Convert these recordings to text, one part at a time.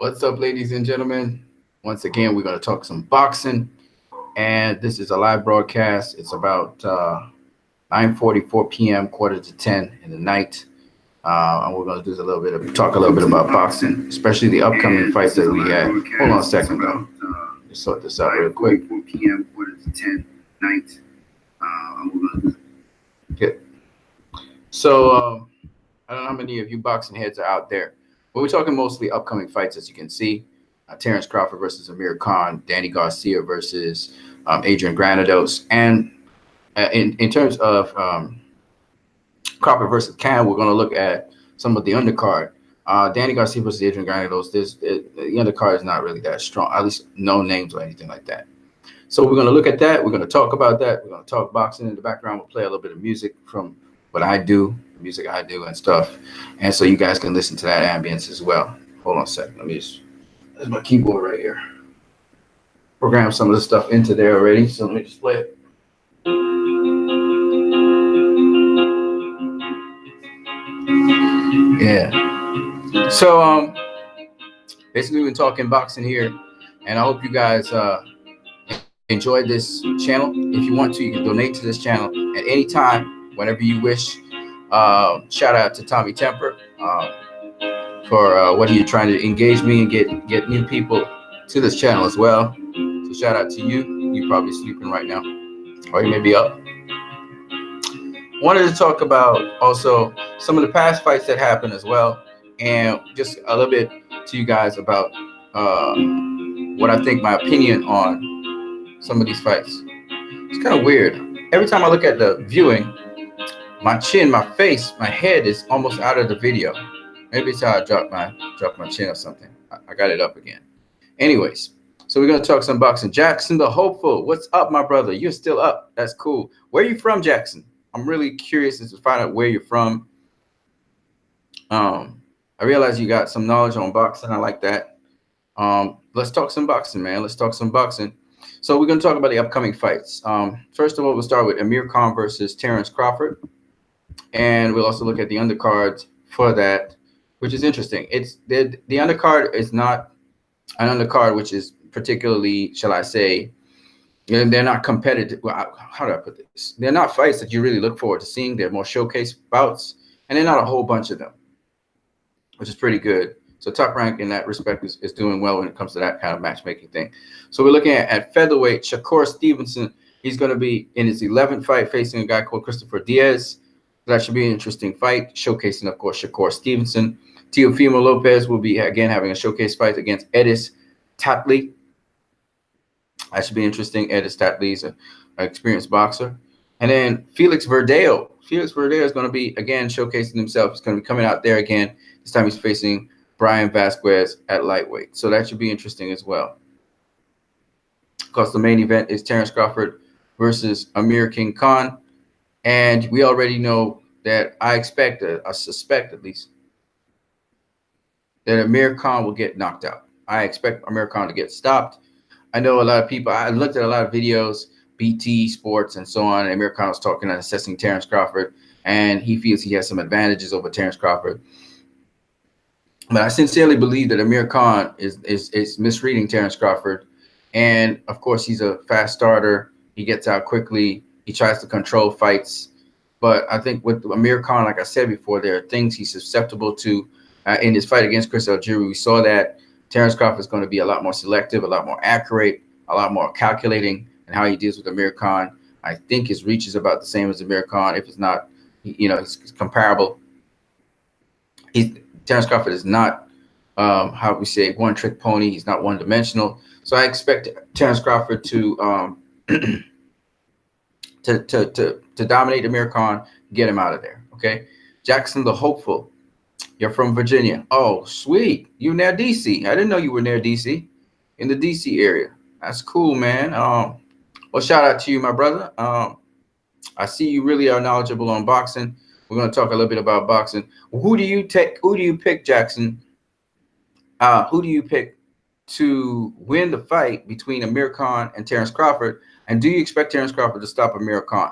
What's up, ladies and gentlemen? Once again, we're going to talk some boxing, and this is a live broadcast. It's about 9:44 p.m., quarter to 10 in the night, and we're going to do talk a little bit about boxing, especially the upcoming fights that we had. Hold on a second, though. Just sort this out real quick. 9:44 p.m., quarter to 10 night. Okay. So I don't know how many of you boxing heads are out there. But we're talking mostly upcoming fights, as you can see. Terrence Crawford versus Amir Khan, Danny Garcia versus Adrian Granados. And in terms of Crawford versus Khan, we're going to look at some of the undercard. Danny Garcia versus Adrian Granados, the undercard is not really that strong, at least no names or anything like that. So we're going to look at that. We're going to talk about that. We're going to talk boxing. In the background, we'll play a little bit of music from what I do, music I do and stuff. And so you guys can listen to that ambience as well. Hold on a second. There's my keyboard right here. Program some of the stuff into there already. So let me just play it. Yeah. So basically we've been talking boxing here, and I hope you guys enjoyed this channel. If you want to, you can donate to this channel at any time, whenever you wish. Shout out to Tommy Temper for what you're trying to engage me and get new people to this channel as well. So shout out to you. You're probably sleeping right now, or you may be up. Wanted to talk about also some of the past fights that happened as well, and just a little bit to you guys about what I think, my opinion on some of these fights. It's kind of weird. Every time I look at the viewing, my chin, my face, my head is almost out of the video. Maybe it's how I dropped my chin or something. I got it up again. Anyways, so we're going to talk some boxing. Jackson the Hopeful. What's up, my brother? You're still up. That's cool. Where are you from, Jackson? I'm really curious to find out where you're from. I realize you got some knowledge on boxing. I like that. Let's talk some boxing, man. Let's talk some boxing. So we're going to talk about the upcoming fights. First of all, we'll start with Amir Khan versus Terrence Crawford. And we'll also look at the undercards for that, which is interesting. It's the undercard is not an undercard which is particularly, shall I say, they're not competitive. Well, how do I put this? They're not fights that you really look forward to seeing. They're more showcase bouts, and they're not a whole bunch of them, which is pretty good. So Top Rank in that respect is doing well when it comes to that kind of matchmaking thing. So we're looking at featherweight. Shakur Stevenson, he's going to be in his 11th fight facing a guy called Christopher Diaz. That should be an interesting fight, showcasing, of course, Shakur Stevenson. Teofimo Lopez will be, again, having a showcase fight against Edis Tatley. That should be interesting. Edis Tatley is an experienced boxer. And then Felix Verdejo. Felix Verdejo is going to be, again, showcasing himself. He's going to be coming out there again. This time he's facing Brian Vasquez at lightweight. So that should be interesting as well. Of course, the main event is Terrence Crawford versus Amir King Khan. And we already know that I suspect at least, that Amir Khan will get knocked out. I expect Amir Khan to get stopped. I know a lot of people, I looked at a lot of videos, BT Sports and so on, and Amir Khan was talking and assessing Terrence Crawford, and he feels he has some advantages over Terrence Crawford. But I sincerely believe that Amir Khan is misreading Terrence Crawford. And, of course, he's a fast starter. He gets out quickly. He tries to control fights. But I think with Amir Khan, like I said before, there are things he's susceptible to. In his fight against Chris Algieri, we saw that Terrence Crawford is going to be a lot more selective, a lot more accurate, a lot more calculating in how he deals with Amir Khan. I think his reach is about the same as Amir Khan. If it's not, it's comparable. Terrence Crawford is not, how we say, one-trick pony. He's not one-dimensional. So I expect Terrence Crawford to dominate Amir Khan, get him out of there. Okay, Jackson the Hopeful. You're from Virginia. Oh, sweet. You near DC. I didn't know you were near DC, in the DC area. That's cool, man. Well, shout out to you, my brother. I see you really are knowledgeable on boxing. We're going to talk a little bit about boxing. Who do you pick, Jackson? Who do you pick to win the fight between Amir Khan and Terrence Crawford? And do you expect Terrence Crawford to stop Amir Khan?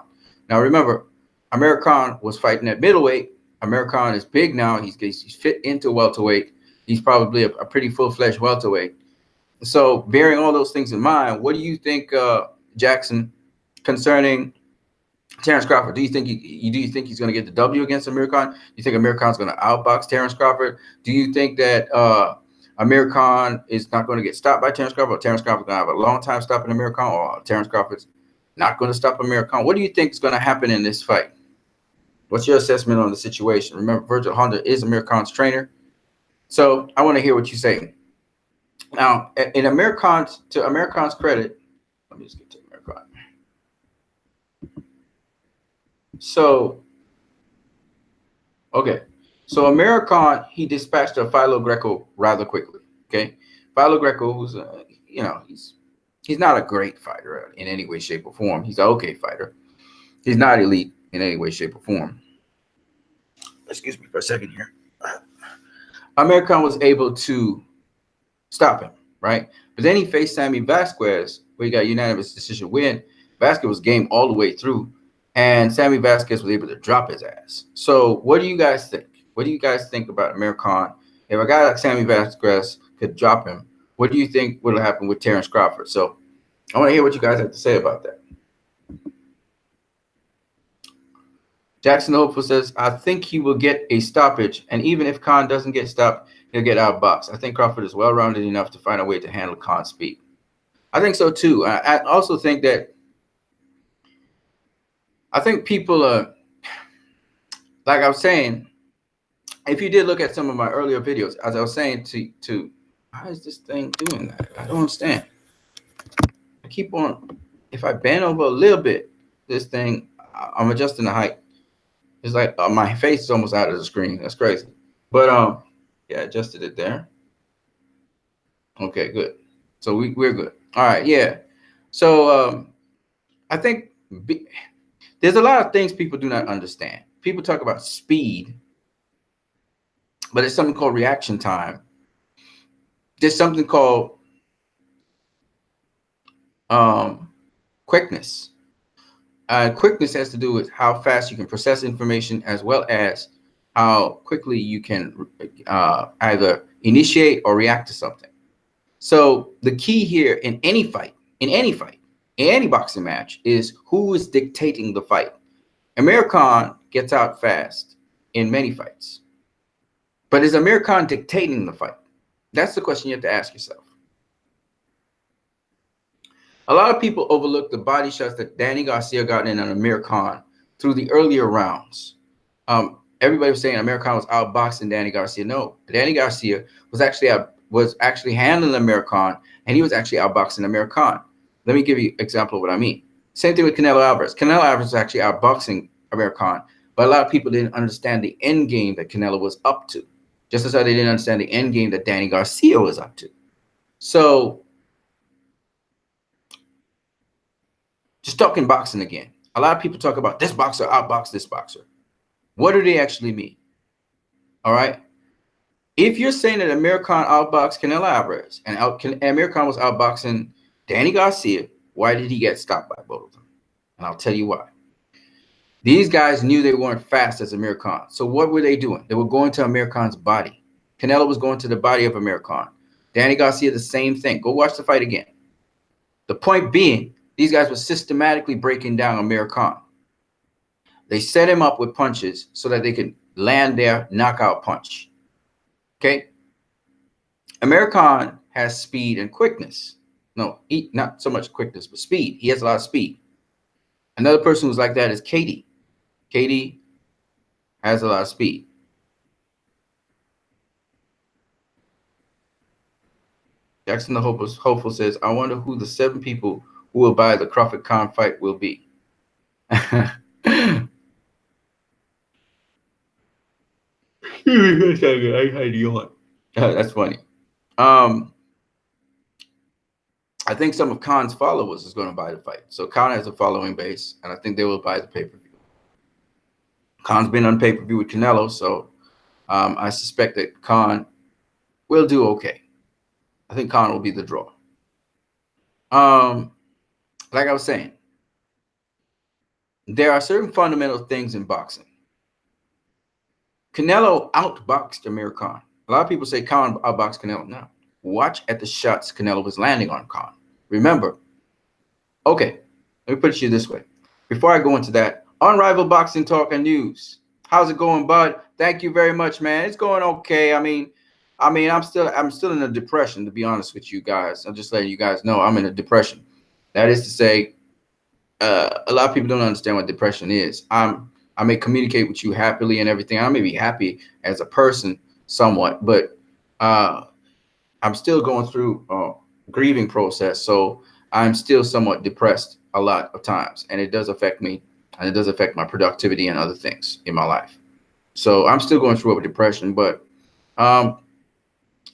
Now, remember, Amir Khan was fighting at middleweight. Amir Khan is big now. He's fit into welterweight. He's probably a pretty full-fledged welterweight. So, bearing all those things in mind, what do you think, Jackson, concerning Terrence Crawford? Do you think do you think he's going to get the W against Amir Khan? Do you think Amir Khan's going to outbox Terrence Crawford? Do you think that Amir Khan is not going to get stopped by Terrence Crawford? Or Terrence Crawford's going to have a long time stopping Amir Khan, or Terrence Crawford's not going to stop Amir Khan? What do you think is going to happen in this fight? What's your assessment on the situation? Remember, Virgil Hunter is Amir Khan's trainer, so I want to hear what you say. Now, in Amir Khan's credit, let me just get to Amir Khan. So, okay. So Amir Khan, he dispatched a Philo Greco rather quickly. Okay. Philo Greco, who's, he's not a great fighter in any way, shape, or form. He's an okay fighter. He's not elite in any way, shape, or form. Excuse me for a second here. Amir Khan was able to stop him, right? But then he faced Sammy Vasquez, where he got unanimous decision win. Vasquez was game all the way through, and Sammy Vasquez was able to drop his ass. So what do you guys think? What do you guys think about Amir Khan? If a guy like Sammy Vasquez could drop him, what do you think would happen with Terrence Crawford? So I want to hear what you guys have to say about that. Jackson Hopeful says, I think he will get a stoppage, and even if Khan doesn't get stopped, he'll get outboxed. I think Crawford is well-rounded enough to find a way to handle Khan's speed. I think so too. I also think that people are, like I was saying, if you did look at some of my earlier videos, as I was saying to how is this thing doing that? I don't understand. I keep on, if I bend over a little bit, this thing, I'm adjusting the height. It's like my face is almost out of the screen. That's crazy. But yeah, I adjusted it there. Okay, good. So we're good. All right, yeah. So I think there's a lot of things people do not understand. People talk about speed, but there's something called reaction time. There's something called quickness. Quickness has to do with how fast you can process information, as well as how quickly you can either initiate or react to something. So the key here in any fight, in any boxing match, is who is dictating the fight. Amir Khan gets out fast in many fights, but is Amir Khan dictating the fight? That's the question you have to ask yourself. A lot of people overlook the body shots that Danny Garcia got in on Amir Khan through the earlier rounds. Everybody was saying Amir Khan was outboxing Danny Garcia. No, Danny Garcia was actually handling Amir Khan, and he was actually outboxing Amir Khan. Let me give you an example of what I mean. Same thing with Canelo Alvarez. Canelo Alvarez was actually outboxing Amir Khan, but a lot of people didn't understand the end game that Canelo was up to, just as they didn't understand the end game that Danny Garcia was up to. So, just talking boxing again. A lot of people talk about this boxer outboxed this boxer. What do they actually mean? All right. If you're saying that Amir Khan outboxed Canelo Alvarez and Amir Khan was outboxing Danny Garcia, why did he get stopped by both of them? And I'll tell you why. These guys knew they weren't fast as Amir Khan. So what were they doing? They were going to Amir Khan's body. Canelo was going to the body of Amir Khan. Danny Garcia, the same thing. Go watch the fight again. The point being, these guys were systematically breaking down Amir Khan. They set him up with punches so that they could land their knockout punch. Okay? Amir Khan has speed and quickness. No, not so much quickness, but speed. He has a lot of speed. Another person who's like that is Katie. Katie has a lot of speed. Jackson the Hopeful says, I wonder who the 7 people who will buy the Crawford-Khan fight will be. That's funny. I think some of Khan's followers is going to buy the fight. So Khan has a following base, and I think they will buy the pay-per-view. Khan's been on pay-per-view with Canelo, so I suspect that Khan will do okay. I think Khan will be the draw. Like I was saying, there are certain fundamental things in boxing. Canelo outboxed Amir Khan. A lot of people say Khan outboxed Canelo. Now, watch at the shots Canelo was landing on Khan. Remember, okay, let me put it to you this way. Before I go into that, Unrivaled Boxing Talk and News. How's it going, bud? Thank you very much, man. It's going okay. I'm still in a depression, to be honest with you guys. I'm just letting you guys know I'm in a depression. That is to say, a lot of people don't understand what depression is. I may communicate with you happily and everything. I may be happy as a person somewhat, but I'm still going through a grieving process. So I'm still somewhat depressed a lot of times, and it does affect me, and it does affect my productivity and other things in my life. So I'm still going through a depression, but um,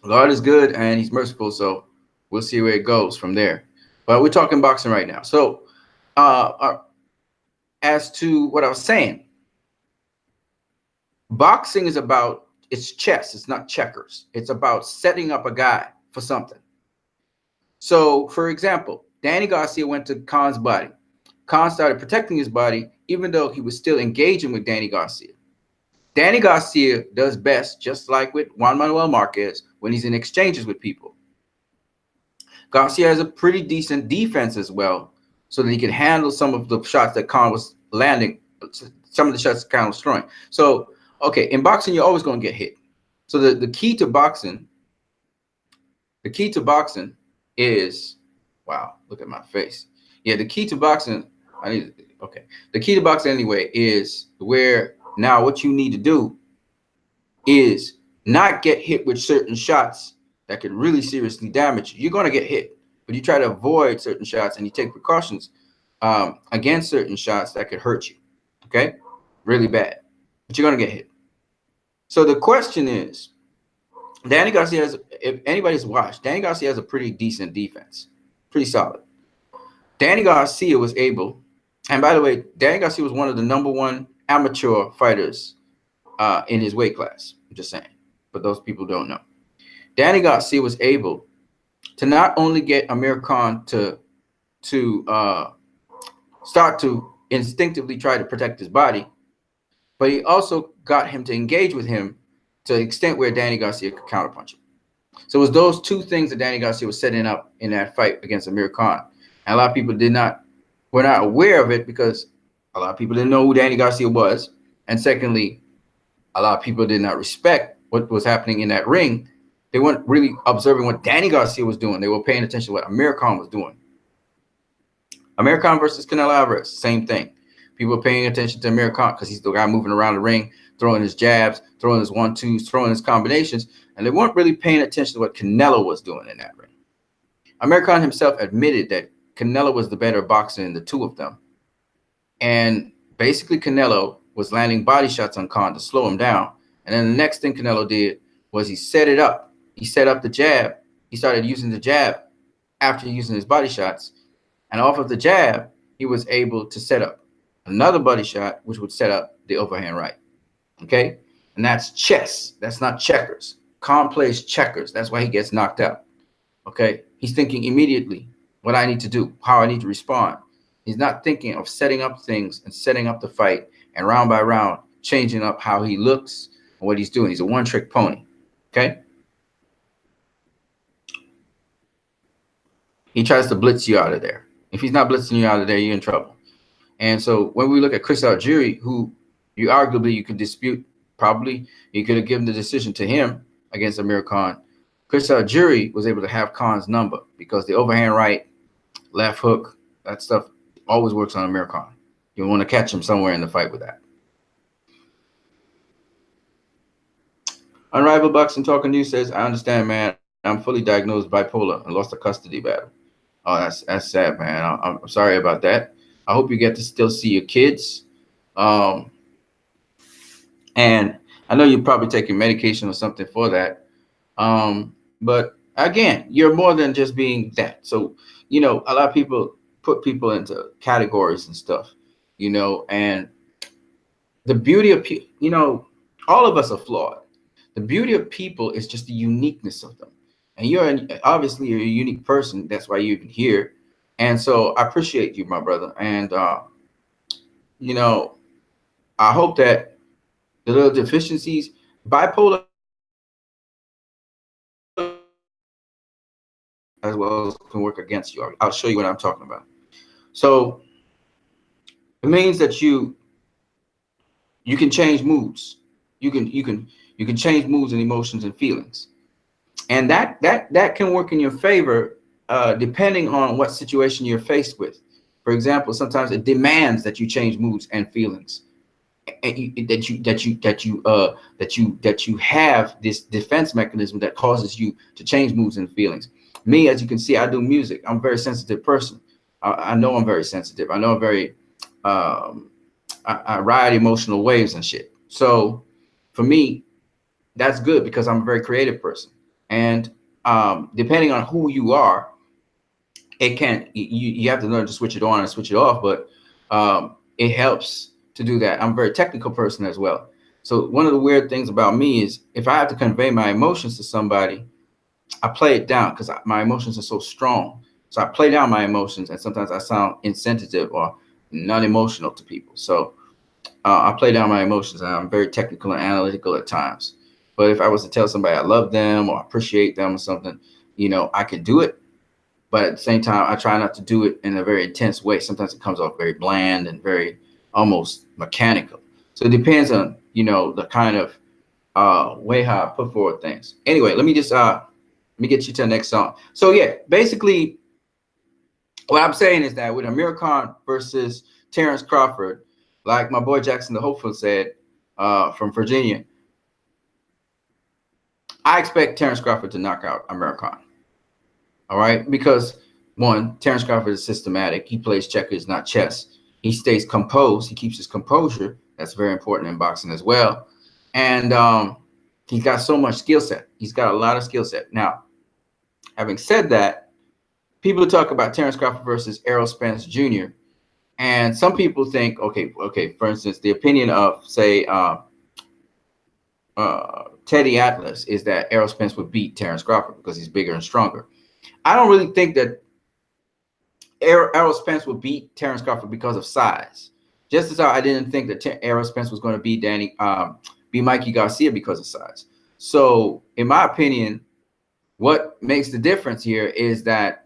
God is good and He's merciful. So we'll see where it goes from there. But we're talking boxing right now. So as to what I was saying, boxing is about, it's chess, it's not checkers. It's about setting up a guy for something. So, for example, Danny Garcia went to Khan's body. Khan started protecting his body, even though he was still engaging with Danny Garcia. Danny Garcia does best, just like with Juan Manuel Marquez, when he's in exchanges with people. Garcia has a pretty decent defense as well, so that he can handle some of the shots that Khan was landing, some of the shots Khan was throwing. So, okay, in boxing, you're always going to get hit. So the key to boxing is, wow, look at my face. Yeah, the key to boxing, the key to boxing anyway is where now what you need to do is not get hit with certain shots that could really seriously damage you. You're going to get hit, but you try to avoid certain shots and you take precautions against certain shots that could hurt you, okay? Really bad, but you're going to get hit. So the question is, Danny Garcia has, if anybody's watched, Danny Garcia has a pretty decent defense, pretty solid. Danny Garcia was able, and by the way, Danny Garcia was one of the #1 amateur fighters in his weight class. I'm just saying, but those people don't know. Danny Garcia was able to not only get Amir Khan to start to instinctively try to protect his body, but he also got him to engage with him to the extent where Danny Garcia could counterpunch him. So it was those two things that Danny Garcia was setting up in that fight against Amir Khan. And a lot of people were not aware of it because a lot of people didn't know who Danny Garcia was. And secondly, a lot of people did not respect what was happening in that ring. They weren't really observing what Danny Garcia was doing. They were paying attention to what Amir Khan was doing. Amir Khan versus Canelo Alvarez, same thing. People are paying attention to Amir Khan because he's the guy moving around the ring, throwing his jabs, throwing his 1-2s, throwing his combinations, and they weren't really paying attention to what Canelo was doing in that ring. Amir Khan himself admitted that Canelo was the better boxer in the two of them. And basically Canelo was landing body shots on Khan to slow him down. And then the next thing Canelo did was he set it up. He set up the jab. He started using the jab after using his body shots. And off of the jab, he was able to set up another body shot, which would set up the overhand right. Okay? And that's chess. That's not checkers. Khan plays checkers. That's why he gets knocked out. Okay? He's thinking immediately what I need to do, how I need to respond. He's not thinking of setting up things and setting up the fight and round by round changing up how he looks and what he's doing. He's a one-trick pony. Okay? He tries to blitz you out of there. If he's not blitzing you out of there, you're in trouble. And so when we look at Chris Algieri, who you could dispute, probably you could have given the decision to him against Amir Khan. Chris Algieri was able to have Khan's number because the overhand right, left hook, that stuff always works on Amir Khan. You want to catch him somewhere in the fight with that. Unrivaled Boxing Talking News says, I understand, man. I'm fully diagnosed bipolar and lost a custody battle. Oh, that's sad, man. I'm sorry about that. I hope you get to still see your kids. And I know you're probably taking medication or something for that. But again, you're more than just being that. So, a lot of people put people into categories and stuff, and the beauty of, all of us are flawed. The beauty of people is just the uniqueness of them. And obviously you're a unique person. That's why you're even here. And so I appreciate you, my brother. And, I hope that the little deficiencies, bipolar as well as can work against you. I'll show you what I'm talking about. So it means that you can change moods. You can change moods and emotions and feelings, and that can work in your favor, depending on what situation you're faced with. For example, sometimes it demands that you change moods and feelings, and that you have this defense mechanism that causes you to change moods and feelings. Me, as you can see, I do music. I'm a very sensitive person. I know I'm very sensitive. I know I'm very I ride emotional waves and shit. So for me, that's good because I'm a very creative person. And depending on who you are, it can you have to learn to switch it on and switch it off. But it helps to do that. I'm a very technical person as well. So one of the weird things about me is if I have to convey my emotions to somebody, I play it down because my emotions are so strong. So I play down my emotions, and sometimes I sound insensitive or non emotional to people. So I play down my emotions, and I'm very technical and analytical at times. But if I was to tell somebody I love them or appreciate them or something, I could do it. But at the same time, I try not to do it in a very intense way. Sometimes it comes off very bland and very almost mechanical. So it depends on, the kind of way how I put forward things. Anyway, let me get you to the next song. So yeah, basically what I'm saying is that with Amir Khan versus Terrence Crawford, like my boy Jackson the Hopeful said, from Virginia, I expect Terrence Crawford to knock out Amir Khan. All right, because one, Terrence Crawford is systematic. He plays checkers, not chess. He stays composed. He keeps his composure. That's very important in boxing as well. And he's got so much skill set. He's got a lot of skill set. Now, having said that, people talk about Terrence Crawford versus Errol Spence Jr. And some people think, okay, for instance, the opinion of, say, Teddy Atlas is that Errol Spence would beat Terrence Crawford because he's bigger and stronger. I don't really think that Errol Spence would beat Terrence Crawford because of size. Just as how I didn't think that Errol Spence was going to beat Mikey Garcia because of size. So, in my opinion, what makes the difference here is that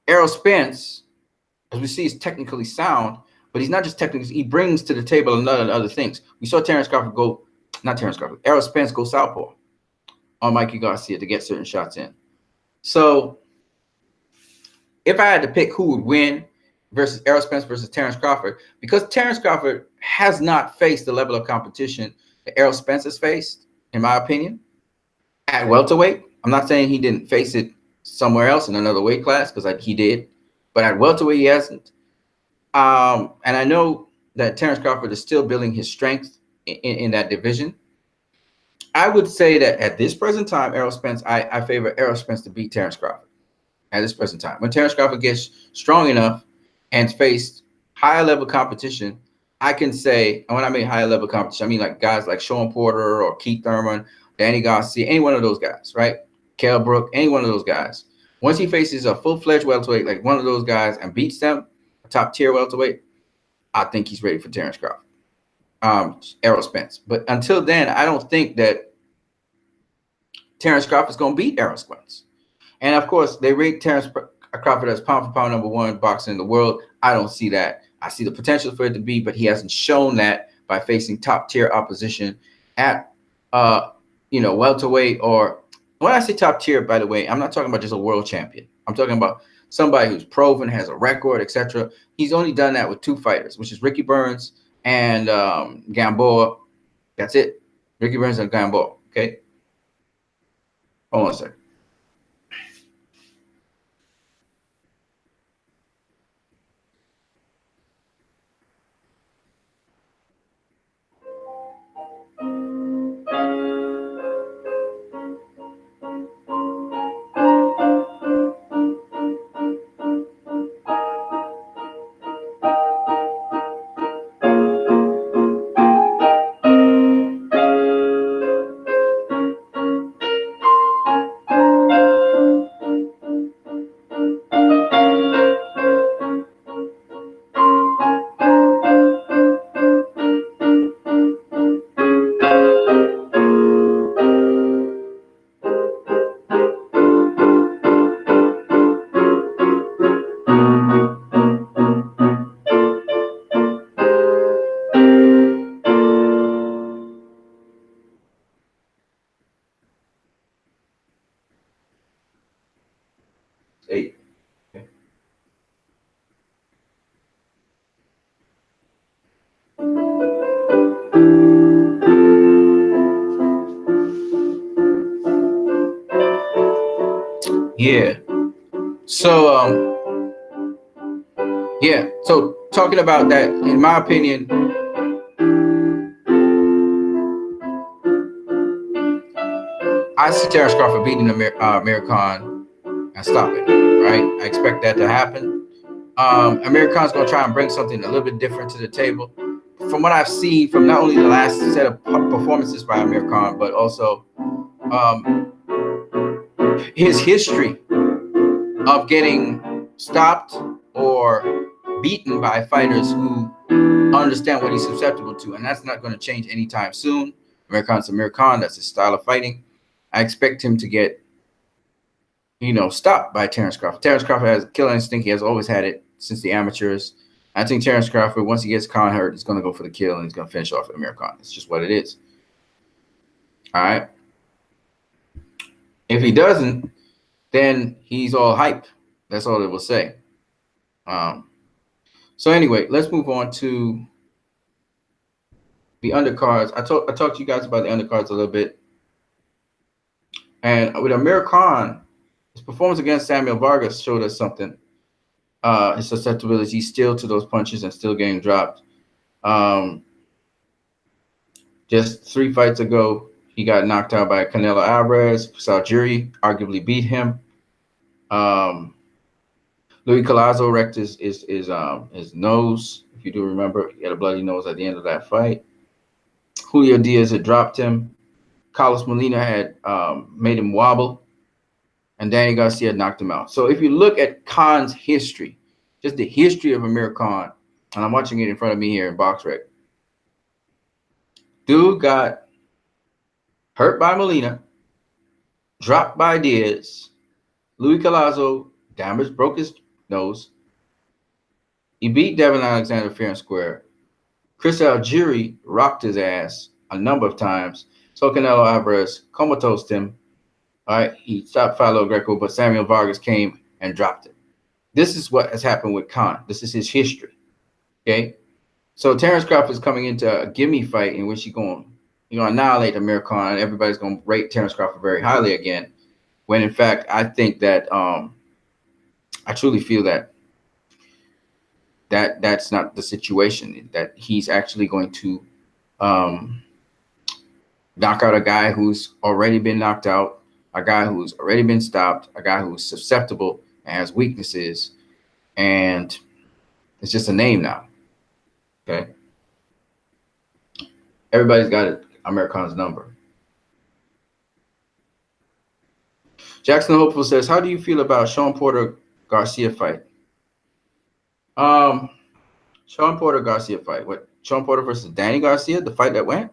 Errol Spence, as we see, is technically sound, but he's not just technically. He brings to the table a lot of other things. We saw Errol Spence go southpaw on Mikey Garcia to get certain shots in. So if I had to pick who would win versus Errol Spence versus Terrence Crawford, because Terrence Crawford has not faced the level of competition that Errol Spence has faced, in my opinion, at welterweight. I'm not saying he didn't face it somewhere else in another weight class, because he did, but at welterweight he hasn't. And I know that Terrence Crawford is still building his strength in that division. I would say that at this present time, I favor Errol Spence to beat Terrence Crawford at this present time. When Terrence Crawford gets strong enough and faced higher level competition, I can say, and when I mean higher level competition, I mean like guys like Sean Porter or Keith Thurman, Danny Garcia, any one of those guys, right? Kell Brook, any one of those guys. Once he faces a full-fledged welterweight, like one of those guys, and beats them, a top-tier welterweight, I think he's ready for Terrence Crawford. Errol Spence. But until then, I don't think that Terrence Crawford is going to beat Errol Spence. And of course, they rate Terrence Crawford as pound for pound #1 boxer in the world. I don't see that. I see the potential for it to be, but he hasn't shown that by facing top tier opposition at welterweight. Or when I say top tier, by the way, I'm not talking about just a world champion. I'm talking about somebody who's proven, has a record, etc. He's only done that with 2 fighters, which is Ricky Burns and Gamboa. That's it. Ricky Burns and Gamboa. Okay. Hold on a second. Yeah. So yeah. So talking about that, in my opinion, I see Terrence Crawford beating Amir Khan and stopping. Right. I expect that to happen. Amir Khan's gonna try and bring something a little bit different to the table. From what I've seen from not only the last set of performances by Amir Khan, but also his history of getting stopped or beaten by fighters who understand what he's susceptible to, and that's not going to change anytime soon. Amir Khan's Amir Khan. That's his style of fighting. I expect him to get, stopped by Terrence Crawford. Terrence Crawford has killer instinct. He has always had it since the amateurs. I think Terrence Crawford, once he gets Khan hurt, he's going to go for the kill and he's going to finish off Amir Khan. It's just what it is. All right. If he doesn't, then he's all hype. That's all it will say. So anyway, let's move on to the undercards. I talked to you guys about the undercards a little bit. And with Amir Khan, his performance against Samuel Vargas showed us something. His susceptibility still to those punches and still getting dropped. Just 3 fights ago, he got knocked out by Canelo Alvarez. Algieri arguably beat him. Louis Collazo wrecked his nose. If you do remember, he had a bloody nose at the end of that fight. Julio Diaz had dropped him. Carlos Molina had made him wobble. And Danny Garcia knocked him out. So if you look at Khan's history, just the history of Amir Khan, and I'm watching it in front of me here in BoxRec. Dude got hurt by Molina, dropped by Diaz. Louis Collazo broke his nose. He beat Devin Alexander fair and square. Chris Algieri rocked his ass a number of times. So Canelo Alvarez comatosed him. All right, he stopped Filo Greco, but Samuel Vargas came and dropped him. This is what has happened with Khan. This is his history. Okay, so Terrence Crawford is coming into a gimme fight in which he's going to annihilate Amir Khan. Everybody's going to rate Terrence Crawford very highly again. When in fact, I think that I truly feel that that's not the situation. That he's actually going to knock out a guy who's already been knocked out, a guy who's already been stopped, a guy who's susceptible and has weaknesses, and it's just a name now. Okay, everybody's got Amir Khan's number. Jackson Hopeful says, "How do you feel about Sean Porter Garcia fight?" Sean Porter Garcia fight. What? Sean Porter versus Danny Garcia, the fight that went?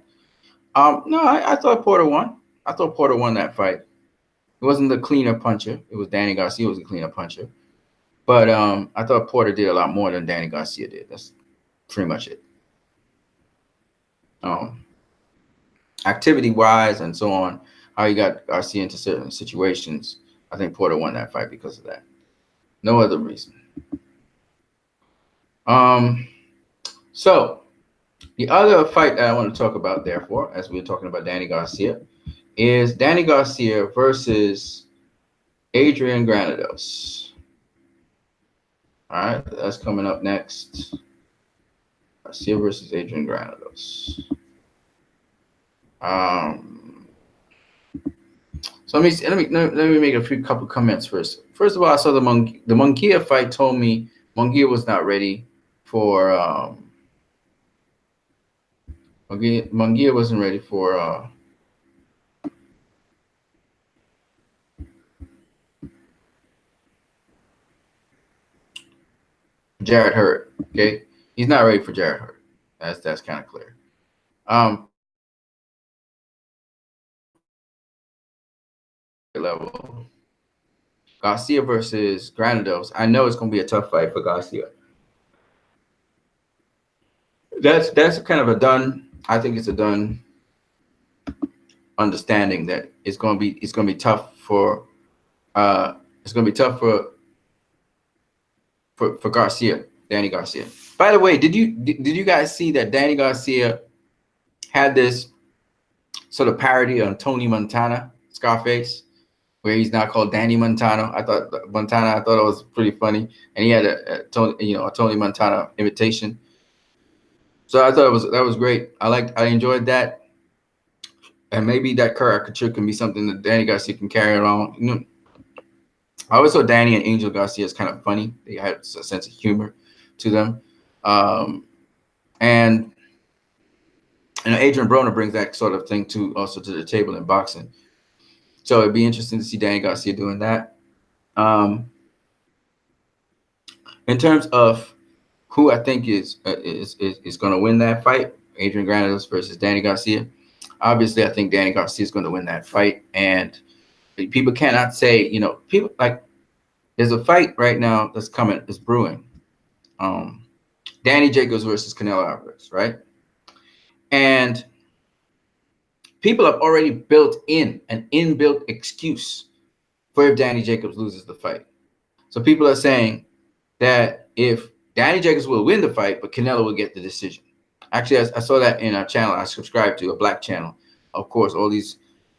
No, I thought Porter won. I thought Porter won that fight. It wasn't the cleaner puncher. It was Danny Garcia was the cleaner puncher. But I thought Porter did a lot more than Danny Garcia did. That's pretty much it. Activity-wise and so on, how you got Garcia into certain situations, I think Porter won that fight because of that. No other reason. So the other fight that I want to talk about, therefore, as we were talking about Danny Garcia, is Danny Garcia versus Adrian Granados. All right, that's coming up next. Garcia versus Adrian Granados. So let me make a couple comments first. First of all, I saw the Munguia fight. Told me Munguia was not ready for. Munguia wasn't ready for. Jarrett Hurd. Okay, he's not ready for Jarrett Hurd. That's kind of clear. Level. Garcia versus Granados. I know it's going to be a tough fight for Garcia. That's kind of a done. I think it's a done understanding that it's going to be tough for for Garcia, Danny Garcia. By the way, did you guys see that Danny Garcia had this sort of parody on Tony Montana, Scarface? where he's now called Danny Montana. I thought it was pretty funny, and he had a Tony Montana imitation. So I thought that was great. I enjoyed that, and maybe that caricature can be something that Danny Garcia can carry around. I always thought Danny and Angel Garcia is kind of funny. They had a sense of humor to them, and Adrian Broner brings that sort of thing also to the table in boxing. So it'd be interesting to see Danny Garcia doing that. In terms of who I think is going to win that fight, Adrian Granados versus Danny Garcia. Obviously, I think Danny Garcia is going to win that fight, and people cannot say, people like there's a fight right now that's coming, is brewing. Danny Jacobs versus Canelo Alvarez, right? And people have already built in an inbuilt excuse for if Danny Jacobs loses the fight. So people are saying that if Danny Jacobs will win the fight, but Canelo will get the decision. Actually, I saw that in a channel I subscribe to, a black channel. Of course,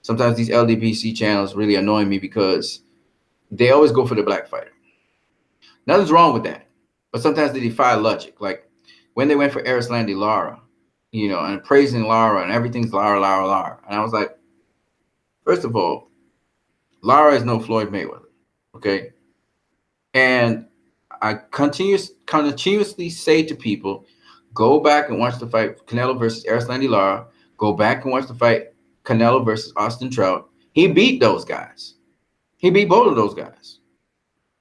sometimes these LDPC channels really annoy me because they always go for the black fighter. Nothing's wrong with that, but sometimes they defy logic. Like when they went for Erislandy Lara, and praising Lara and everything's Lara. And I was like, first of all, Lara is no Floyd Mayweather, okay? And I continuously say to people, go back and watch the fight Canelo versus Erislandy Lara. Go back and watch the fight Canelo versus Austin Trout. He beat those guys. He beat both of those guys.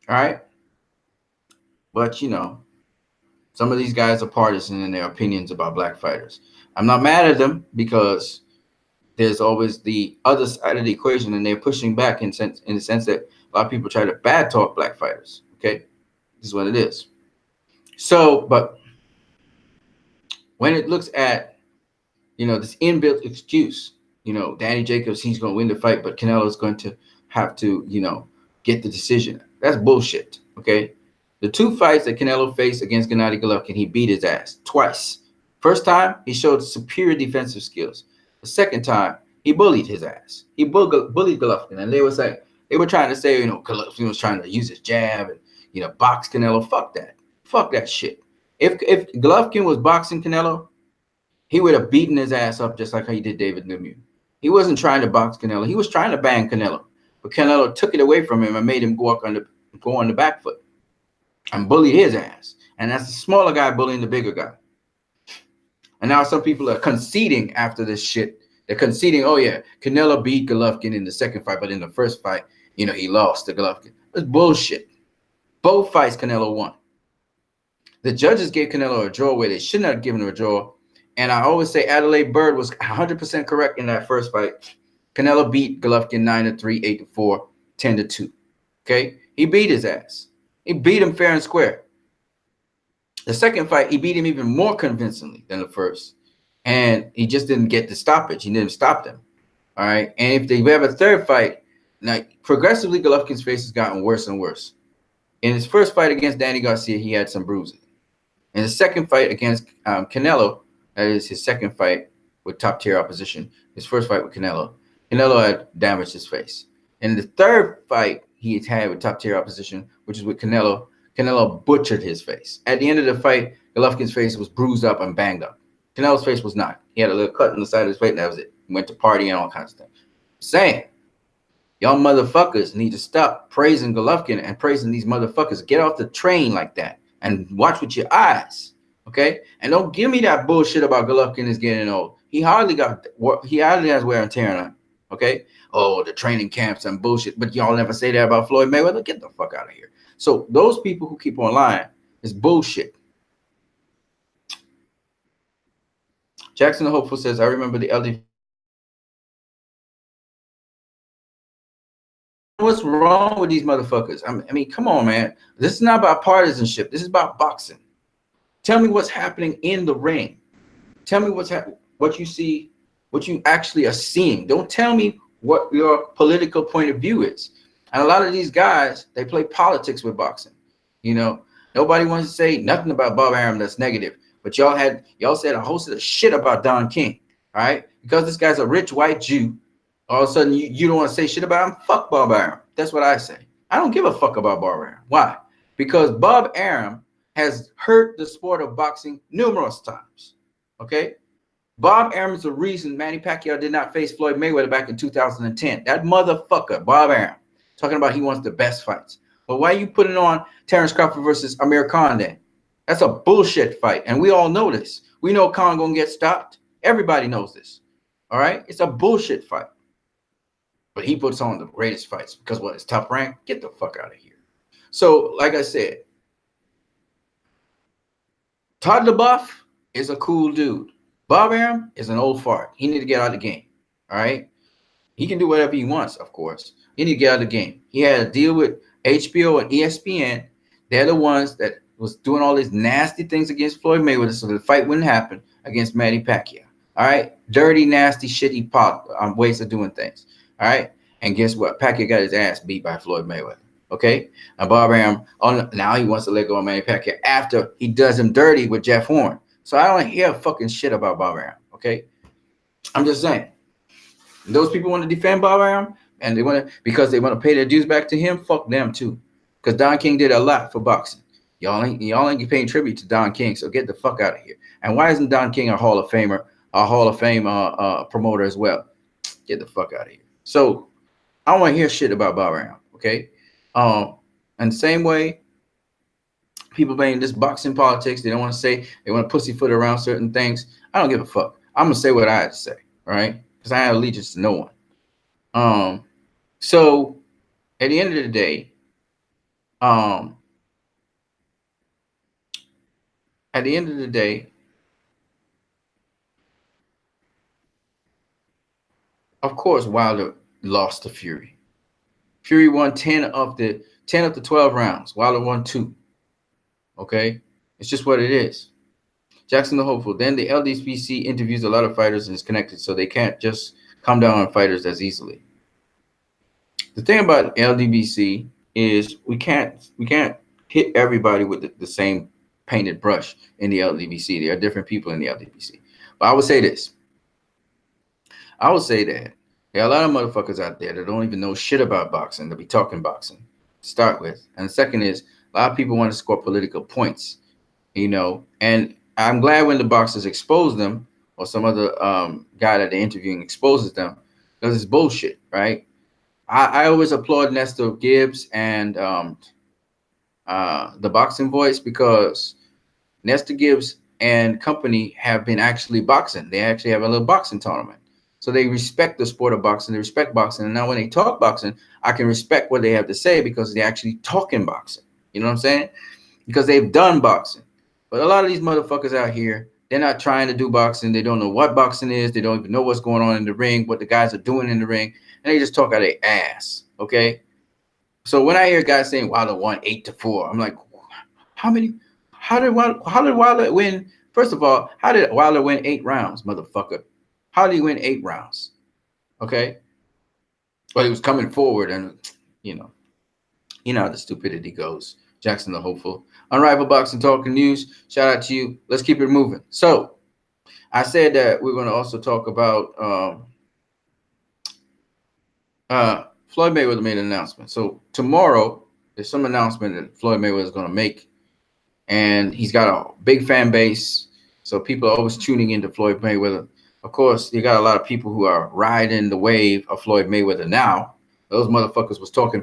All right? But, some of these guys are partisan in their opinions about black fighters. I'm not mad at them because there's always the other side of the equation, and they're pushing back in the sense that a lot of people try to bad talk black fighters. Okay? This is what it is. So, but when it looks at, this inbuilt excuse, Danny Jacobs, he's going to win the fight, but Canelo is going to have to, get the decision. That's bullshit. Okay? The two fights that Canelo faced against Gennady Golovkin, he beat his ass twice. First time, he showed superior defensive skills. The second time, he bullied his ass. He bullied Golovkin, and they were trying to say, Golovkin was trying to use his jab and box Canelo. Fuck that. Fuck that shit. If Golovkin was boxing Canelo, he would have beaten his ass up just like how he did David Lemieux. He wasn't trying to box Canelo. He was trying to bang Canelo, but Canelo took it away from him and made him go on the back foot and bullied his ass. And that's the smaller guy bullying the bigger guy. And now some people are conceding after this shit. They're conceding, oh yeah, Canelo beat Golovkin in the second fight, but in the first fight, he lost to Golovkin. That's bullshit. Both fights Canelo won. The judges gave Canelo a draw where they should not have given him a draw. And I always say Adelaide Bird was 100% correct in that first fight. Canelo beat Golovkin 9-3, 8-4, 10-2. Okay? He beat his ass. He beat him fair and square. The second fight, he beat him even more convincingly than the first. And he just didn't get the stoppage. He didn't stop them. All right? And if they have a third fight, now progressively Golovkin's face has gotten worse and worse. In his first fight against Danny Garcia, he had some bruising. In the second fight against Canelo, that is his second fight with top-tier opposition, his first fight with Canelo had damaged his face. In the third fight he had with top-tier opposition, which is with Canelo butchered his face. At the end of the fight, Golovkin's face was bruised up and banged up. Canelo's face was not. He had a little cut on the side of his face, and that was it. He went to party and all kinds of things. Saying, y'all motherfuckers need to stop praising Golovkin and praising these motherfuckers. Get off the train like that and watch with your eyes, okay? And don't give me that bullshit about Golovkin is getting old. He hardly has wear and tear on him, okay? Oh, the training camps and bullshit. But y'all never say that about Floyd Mayweather. Get the fuck out of here. So those people who keep on lying is bullshit. Jackson the Hopeful says, I remember the LD. What's wrong with these motherfuckers? I mean, come on, man. This is not about partisanship. This is about boxing. Tell me what's happening in the ring. Tell me what you see, what you actually are seeing. Don't tell me what your political point of view is. And a lot of these guys, they play politics with boxing. Nobody wants to say nothing about Bob Arum that's negative. But y'all said a host of shit about Don King, all right? Because this guy's a rich white Jew, All of a sudden, you don't want to say shit about him. Fuck Bob Arum. That's what I say. I don't give a fuck about Bob Arum. Why? Because Bob Arum has hurt the sport of boxing numerous times. Okay? Bob Arum is the reason Manny Pacquiao did not face Floyd Mayweather back in 2010. That motherfucker, Bob Arum, talking about he wants the best fights. But why are you putting on Terrence Crawford versus Amir Khan then? That's a bullshit fight. And we all know this. We know Khan gonna get stopped. Everybody knows this. All right? It's a bullshit fight. But he puts on the greatest fights because what? It's top rank? Get the fuck out of here. So, like I said, Todd LaBeouf is a cool dude. Bob Arum is an old fart. He need to get out of the game. All right? He can do whatever he wants, of course. He need to get out of the game. He had a deal with HBO and ESPN. They're the ones that was doing all these nasty things against Floyd Mayweather so the fight wouldn't happen against Manny Pacquiao. All right? Dirty, nasty, shitty ways of doing things. All right? And guess what? Pacquiao got his ass beat by Floyd Mayweather. Okay? And Bob Arum, now he wants to let go of Manny Pacquiao after he does him dirty with Jeff Horn. So I don't hear fucking shit about Bob Arum. Okay? I'm just saying. Those people want to defend Bob Arum and they want to because they want to pay their dues back to him. Fuck them too. Because Don King did a lot for boxing. Y'all ain't paying tribute to Don King. So get the fuck out of here. And why isn't Don King a Hall of Famer, a Hall of Fame promoter as well? Get the fuck out of here. So I don't want to hear shit about Bob Arum. Okay. And the same way people blame this boxing politics. They don't want to say, they want to pussyfoot around certain things. I don't give a fuck. I'm going to say what I had to say. Right. Because I have allegiance to no one. So at the end of the day, of course, Wilder lost to Fury. Fury won 10 of the 12 rounds. Wilder won 2. Okay, it's just what it is. Jackson the Hopeful. Then the LDPC interviews a lot of fighters and is connected, so they can't just come down on fighters as easily. The thing about LDPC is we can't hit everybody with the same painted brush in the LDPC. There are different people in the LDPC. But I would say this. I would say that there are a lot of motherfuckers out there that don't even know shit about boxing, that be talking boxing to start with. And the second is a lot of people want to score political points, you know, and I'm glad when the boxers expose them or some other guy that they're interviewing exposes them because it's bullshit, right? I always applaud Nestor Gibbs and the Boxing Voice because Nestor Gibbs and company have been actually boxing. They actually have a little boxing tournament. So they respect the sport of boxing. They respect boxing. And now when they talk boxing, I can respect what they have to say because they're actually talking boxing. You know what I'm saying? Because they've done boxing. But a lot of these motherfuckers out here, they're not trying to do boxing. They don't know what boxing is. They don't even know what's going on in the ring, what the guys are doing in the ring. And they just talk out of their ass. Okay? So when I hear guys saying Wilder won 8-4, I'm like, how did Wilder win? First of all, how did Wilder win 8 rounds, motherfucker? How did he win 8 rounds? Okay? But he was coming forward and, you know how the stupidity goes. Jackson the Hopeful. Unrivaled Boxing Talking News. Shout out to you. Let's keep it moving. So, I said that we're going to also talk about Floyd Mayweather made an announcement. So, tomorrow, there's some announcement that Floyd Mayweather is going to make. And he's got a big fan base. So, people are always tuning into Floyd Mayweather. Of course, you got a lot of people who are riding the wave of Floyd Mayweather now. Those motherfuckers was talking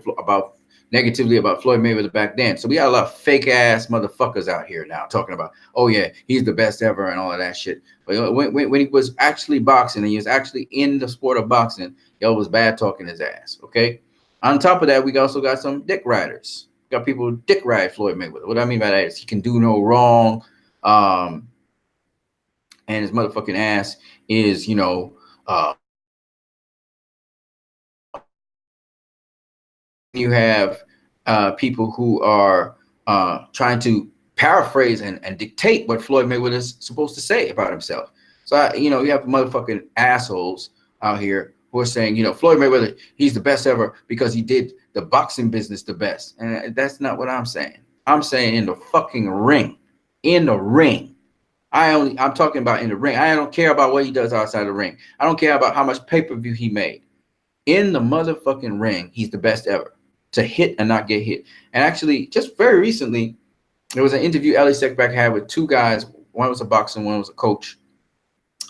negatively about Floyd Mayweather back then. So we got a lot of fake ass motherfuckers out here now talking about, oh yeah, he's the best ever and all of that shit. But when he was actually boxing and he was actually in the sport of boxing, y'all was bad talking his ass. Okay. On top of that, we also got some dick riders. We got people who dick ride Floyd Mayweather. What I mean by that is he can do no wrong. And his motherfucking ass is, you have people who are trying to paraphrase and dictate what Floyd Mayweather is supposed to say about himself. So, you have motherfucking assholes out here who are saying, Floyd Mayweather, he's the best ever because he did the boxing business the best. And that's not what I'm saying. I'm saying in the fucking ring. In the ring. I'm talking about in the ring. I don't care about what he does outside the ring. I don't care about how much pay-per-view he made. In the motherfucking ring, he's the best ever to hit and not get hit. And actually, just very recently, there was an interview Ellie Seckback had with two guys. One was a boxer, one was a coach.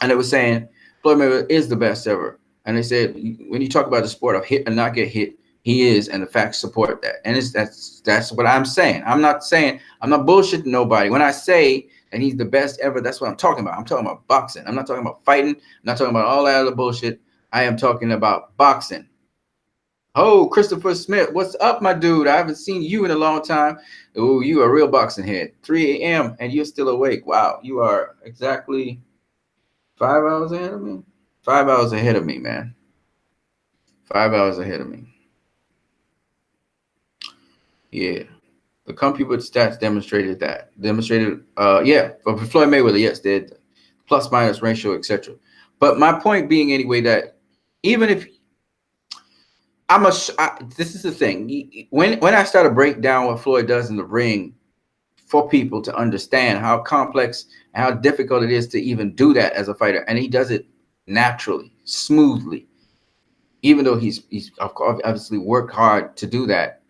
And they were saying Floyd Mayweather is the best ever. And they said, when you talk about the sport of hit and not get hit, he is, and the facts support that. And that's what I'm saying. I'm not bullshitting nobody. When I say that he's the best ever, that's what I'm talking about. I'm talking about boxing. I'm not talking about fighting. I'm not talking about all that other bullshit. I am talking about boxing. Oh, Christopher Smith, what's up, my dude? I haven't seen you in a long time. Oh, you are a real boxing head. 3 a.m. and you're still awake. Wow, you are exactly 5 hours ahead of me. 5 hours ahead of me, man. 5 hours ahead of me. Yeah. The computer stats demonstrated that. Yeah, for Floyd Mayweather, yes, did plus minus ratio, etc. But my point being anyway that even if this is the thing. When I start to break down what Floyd does in the ring for people to understand how complex and how difficult it is to even do that as a fighter, and he does it naturally, smoothly, even though he's obviously worked hard to do that.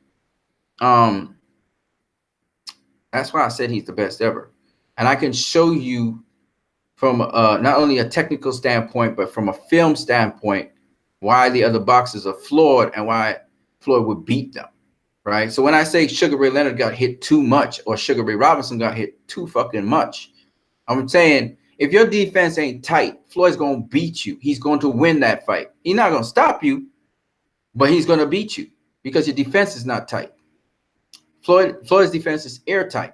That's why I said he's the best ever, and I can show you from not only a technical standpoint but from a film standpoint why the other boxers are flawed and why Floyd would beat them, right? So when I say Sugar Ray Leonard got hit too much or Sugar Ray Robinson got hit too fucking much, I'm saying if your defense ain't tight, Floyd's going to beat you. He's going to win that fight. He's not going to stop you, but he's going to beat you because your defense is not tight. Floyd's defense is airtight.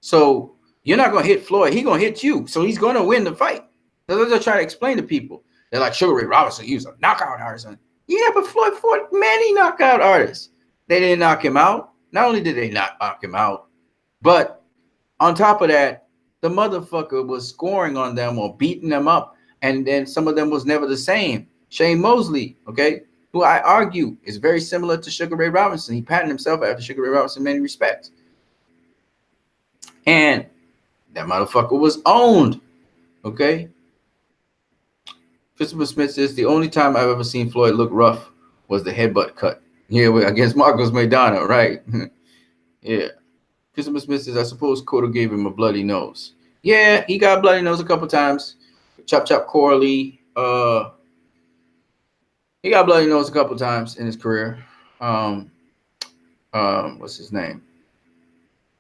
So you're not going to hit Floyd. He's going to hit you. So he's going to win the fight. That's what I try to explain to people. They're like, Sugar Ray Robinson, he was a knockout artist. Yeah, but Floyd fought many knockout artists. They didn't knock him out. Not only did they not knock him out, but on top of that, the motherfucker was scoring on them or beating them up. And then some of them was never the same. Shane Mosley, okay, who I argue is very similar to Sugar Ray Robinson. He patterned himself after Sugar Ray Robinson in many respects. And that motherfucker was owned, okay? Christopher Smith says the only time I've ever seen Floyd look rough was the headbutt cut. Yeah, against Marcos Maidana, right? Yeah. Christopher Smith says, I suppose Cotto gave him a bloody nose. Yeah, he got a bloody nose a couple times. Chop Chop Corley. He got a bloody nose a couple times in his career. What's his name?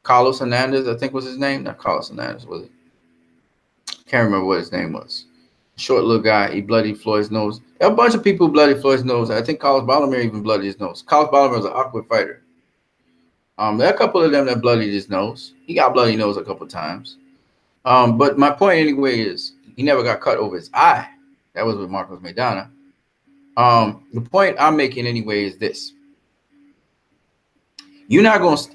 Carlos Hernandez, I think was his name. Not Carlos Hernandez, was it? Can't remember what his name was. Short little guy, he bloodied Floyd's nose. There are a bunch of people who bloodied Floyd's nose. I think Carlos Baldomir even bloodied his nose. Carlos Baldomir was an awkward fighter. There are a couple of them that bloodied his nose. He got bloody nose a couple times. But my point anyway is he never got cut over his eye. That was with Marcos Maidana. The point I'm making anyway is this. You're not going to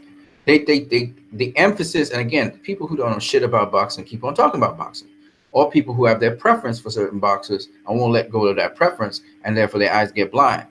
the emphasis, and again, people who don't know shit about boxing keep on talking about boxing, or people who have their preference for certain boxers and won't let go of that preference, and therefore their eyes get blind.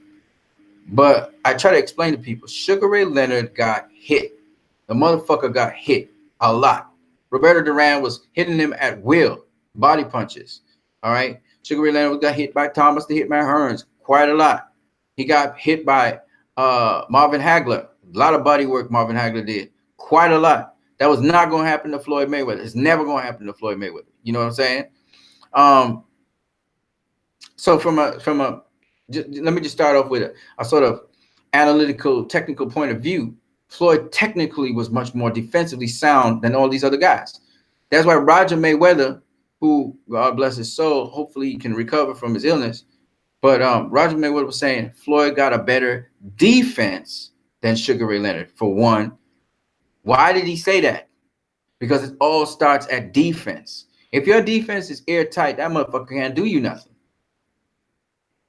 But I try to explain to people, Sugar Ray Leonard got hit. The motherfucker got hit a lot. Roberto Duran was hitting him at will, body punches. All right. Sugar Ray Leonard got hit by Thomas the Hitman Hearns quite a lot. He got hit by Marvin Hagler. A lot of body work Marvin Hagler did. Quite a lot. That was not going to happen to Floyd Mayweather. It's never going to happen to Floyd Mayweather. You know what I'm saying? So let me just start off with a sort of analytical, technical point of view. Floyd technically was much more defensively sound than all these other guys. That's why Roger Mayweather, who, God bless his soul, hopefully he can recover from his illness. But Roger Mayweather was saying Floyd got a better defense than Sugar Ray Leonard, for one. Why did he say that? Because it all starts at defense. If your defense is airtight, that motherfucker can't do you nothing.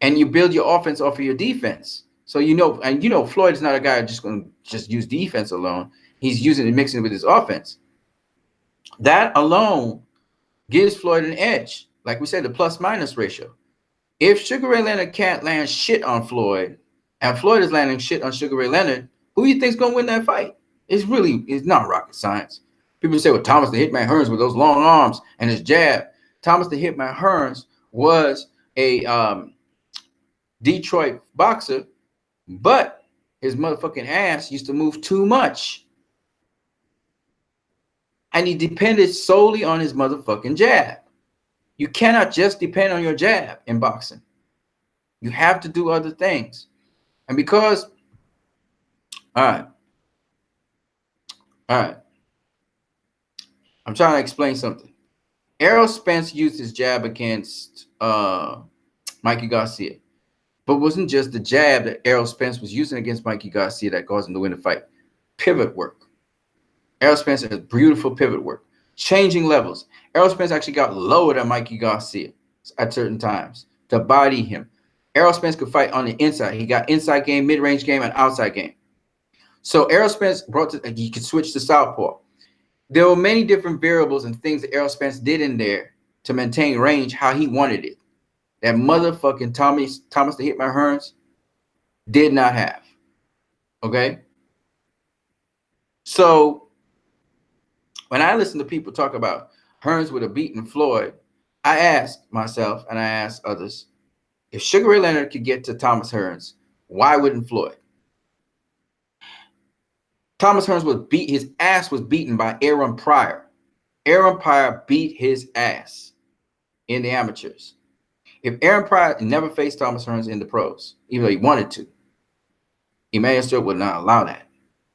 And you build your offense off of your defense. So Floyd is not a guy just going to just use defense alone. He's using it, mixing it with his offense. That alone gives Floyd an edge. Like we said, the plus-minus ratio. If Sugar Ray Leonard can't land shit on Floyd, and Floyd is landing shit on Sugar Ray Leonard, who do you think's going to win that fight? It's not rocket science. People say, well, Thomas the Hitman Hearns with those long arms and his jab. Thomas the Hitman Hearns was a Detroit boxer, but his motherfucking ass used to move too much. And he depended solely on his motherfucking jab. You cannot just depend on your jab in boxing. You have to do other things. And because, all right, I'm trying to explain something. Errol Spence used his jab against Mikey Garcia. But wasn't just the jab that Errol Spence was using against Mikey Garcia that caused him to win the fight. Pivot work. Errol Spence has beautiful pivot work. Changing levels. Errol Spence actually got lower than Mikey Garcia at certain times to body him. Errol Spence could fight on the inside. He got inside game, mid-range game, and outside game. So Errol Spence he could switch to southpaw. There were many different variables and things that Errol Spence did in there to maintain range how he wanted it. That motherfucking Thomas the Hitman Hearns did not have. Okay? So when I listen to people talk about Hearns would have beaten Floyd, I ask myself and I ask others, if Sugar Ray Leonard could get to Thomas Hearns, why wouldn't Floyd? Thomas Hearns his ass was beaten by Aaron Pryor. Aaron Pryor beat his ass in the amateurs. If Aaron Pryor never faced Thomas Hearns in the pros, even though he wanted to, Emmanuel Stewart would not allow that.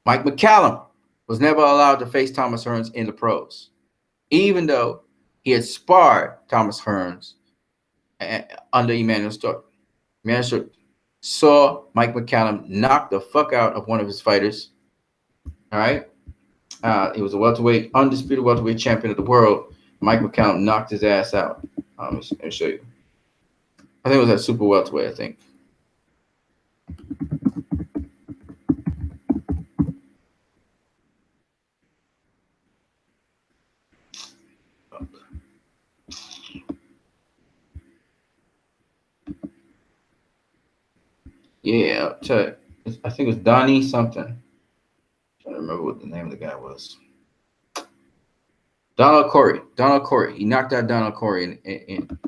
Mike McCallum was never allowed to face Thomas Hearns in the pros, even though he had sparred Thomas Hearns under Emmanuel Stewart. Emmanuel Stewart saw Mike McCallum knock the fuck out of one of his fighters. All right. He was a welterweight, undisputed welterweight champion of the world. Mike McCallum knocked his ass out. Let me show you. I think it was at super welterweight, I think. Yeah, I think it was Donnie something. I'm trying to remember what the name of the guy was. Donald Corey. He knocked out Donald Corey in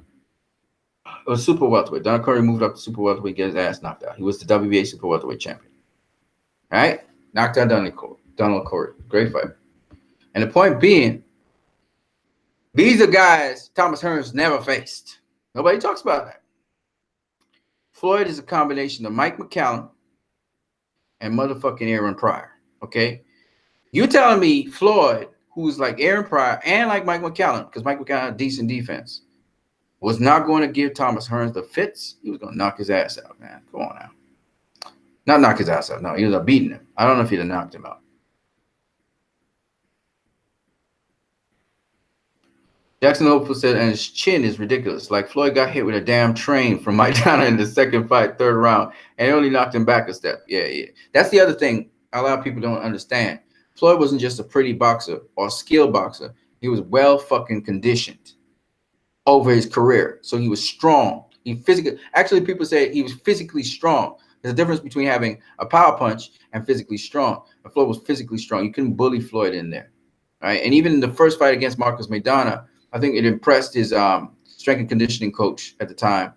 it was super welterweight. Donald Corey moved up to super welterweight, get his ass knocked out. He was the WBA super welterweight champion. All right? Knocked out Donald Corey. Great fighter. And the point being, these are guys Thomas Hearns never faced. Nobody talks about that. Floyd is a combination of Mike McCallum and motherfucking Aaron Pryor. Okay? You telling me Floyd, who's like Aaron Pryor and like Mike McCallum, because Mike McCallum had a decent defense, was not going to give Thomas Hearns the fits. He was going to knock his ass out, man. Come on now. Not knock his ass out. No, he was beating him. I don't know if he'd have knocked him out. Jackson Hopeful said, and his chin is ridiculous. Like Floyd got hit with a damn train from Maidana in the second fight, third round, and it only knocked him back a step. Yeah. That's the other thing a lot of people don't understand. Floyd wasn't just a pretty boxer or a skilled boxer. He was well fucking conditioned over his career. So he was strong. Actually, people say he was physically strong. There's a difference between having a power punch and physically strong. And Floyd was physically strong. You couldn't bully Floyd in there. Right? And even in the first fight against Marcos Maidana, I think it impressed his strength and conditioning coach at the time.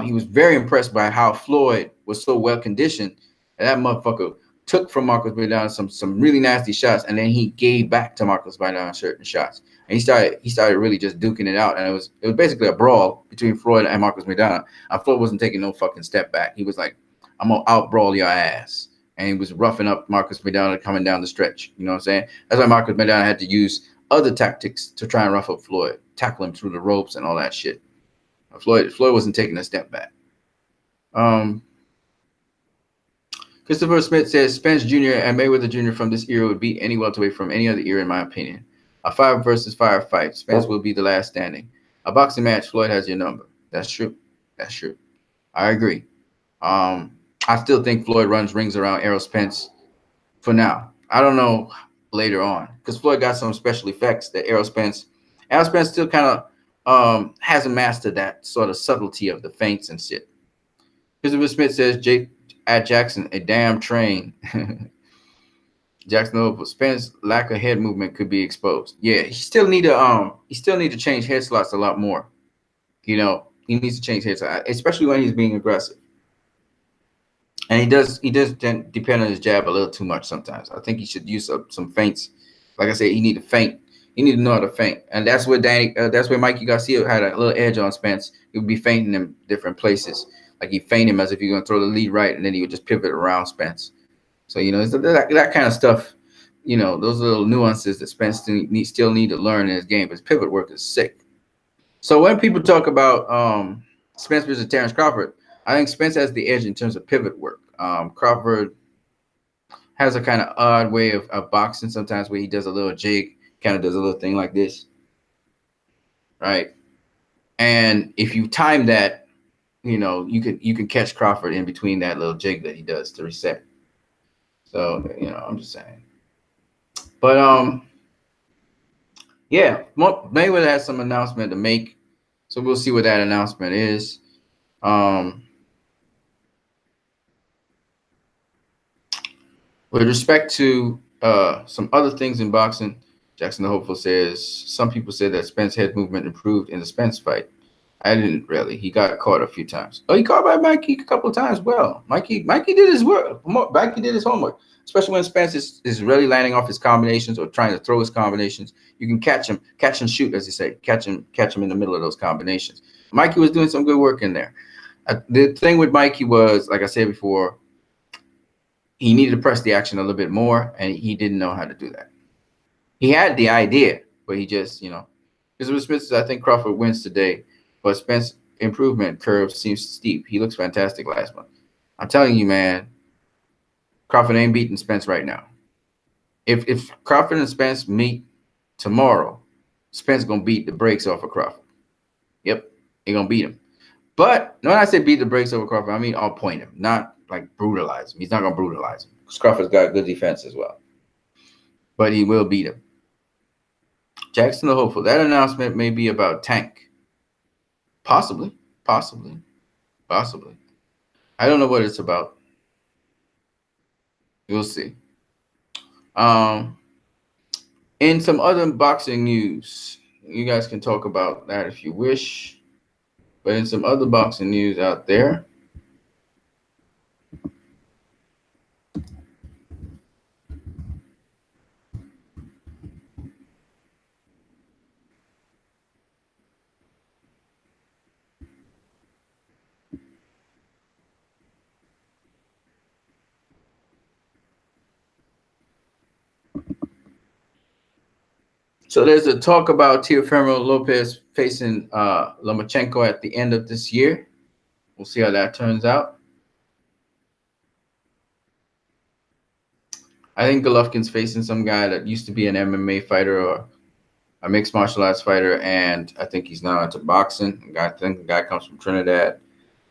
He was very impressed by how Floyd was so well conditioned. And that motherfucker took from Marcos Maidana some really nasty shots, and then he gave back to Marcos Maidana certain shots. And he started really just duking it out, and it was basically a brawl between Floyd and Marcos Maidana. Floyd wasn't taking no fucking step back. He was like, I'm gonna out brawl your ass. And he was roughing up Marcos Maidana coming down the stretch. You know what I'm saying? That's why Marcos Maidana had to use other tactics to try and rough up Floyd, tackle him through the ropes and all that shit. Floyd wasn't taking a step back. Christopher Smith says Spence Jr. and Mayweather Jr. from this era would beat any welterweight from any other era, in my opinion. A 5 versus 5 fight. Spence will be the last standing. A boxing match, Floyd has your number. That's true. I agree. I still think Floyd runs rings around Errol Spence for now. I don't know later on, because Floyd got some special effects that Errol Spence still kind of hasn't mastered that sort of subtlety of the feints and shit. Christopher Smith says Jackson a damn train. Jackson Opal, Spence lack of head movement could be exposed. Yeah, he still need to change head slots a lot more. You know, he needs to change head slots, especially when he's being aggressive. and he does depend on his jab a little too much sometimes. I think he should use some feints. Like I said, he need to feint. He need to know how to feint, and that's where that's where Mikey Garcia had a little edge on Spence. He would be feinting him different places, like he feint him as if you're gonna throw the lead right, and then he would just pivot around Spence. So it's that kind of stuff. Those little nuances that Spence still need to learn in his game. His pivot work is sick. So when people talk about Spence versus Terrence Crawford, I think Spence has the edge in terms of pivot work. Crawford has a kind of odd way of boxing sometimes where he does a little jig, kind of does a little thing like this, right? And if you time that, you can catch Crawford in between that little jig that he does to reset. So I'm just saying. But yeah, Mayweather has some announcement to make, so we'll see what that announcement is. With respect to some other things in boxing, Jackson the Hopeful says some people said that Spence head movement improved in the Spence fight. I didn't really. He got caught a few times. Oh, he caught by Mikey a couple of times. Well, Mikey did his work. Mikey did his homework, especially when Spence is really landing off his combinations or trying to throw his combinations. You can catch and shoot, as they say, catch him in the middle of those combinations. Mikey was doing some good work in there. The thing with Mikey was, like I said before, he needed to press the action a little bit more, and he didn't know how to do that. He had the idea, but he just, because with Spence, I think Crawford wins today, but Spence improvement curve seems steep. He looks fantastic last month. I'm telling you, man, Crawford ain't beating Spence right now. If Crawford and Spence meet tomorrow, Spence gonna beat the brakes off of Crawford. Yep, he gonna beat him. But when I say beat the brakes over Crawford, I mean I'll point him, not like brutalize him. He's not gonna brutalize him because Crawford's got good defense as well. But he will beat him. Jackson the Hopeful. That announcement may be about Tank. Possibly. I don't know what it's about. We'll see. In some other boxing news, you guys can talk about that if you wish. But in some other boxing news out there, so there's a talk about Teofimo Lopez facing Lomachenko at the end of this year. We'll see how that turns out. I think Golovkin's facing some guy that used to be an MMA fighter or a mixed martial arts fighter, and I think he's now into boxing. I think the guy comes from Trinidad.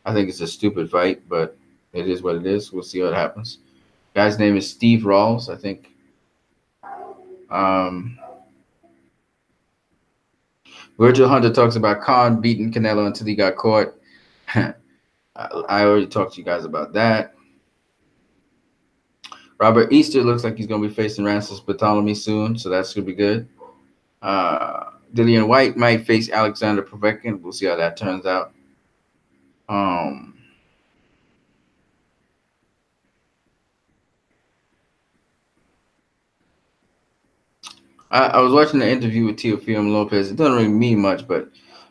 I think it's a stupid fight, but it is what it is. We'll see what happens. Guy's name is Steve Rawls, I think. Virgil Hunter talks about Khan beating Canelo until he got caught. I already talked to you guys about that. Robert Easter looks like he's going to be facing Rances Bartholomew soon, so that's going to be good. Dillian White might face Alexander Povetkin. We'll see how that turns out. I was watching the interview with Teofimo Lopez. It doesn't really mean much, but